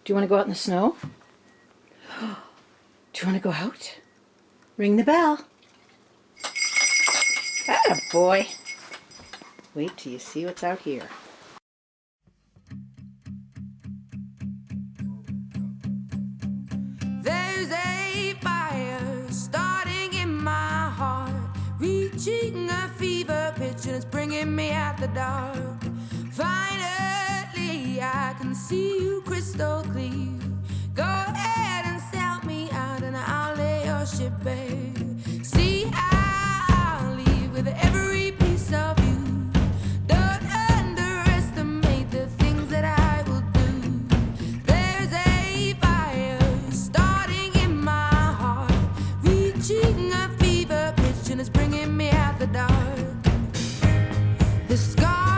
Do you want to go out in the snow? Do you want to go out? Ring the bell. Atta boy. Wait till you see what's out here. There's a fire starting in my heart, reaching a fever pitch and it's bringing me out the dark. Finally, I can see you crystal clear. Go ahead and sell me out and I'll lay your ship bare. See, I'll leave with every piece of you. Don't underestimate the things that I will do. There's a fire starting in my heart, reaching a fever pitch and it's bringing me out the dark. The scar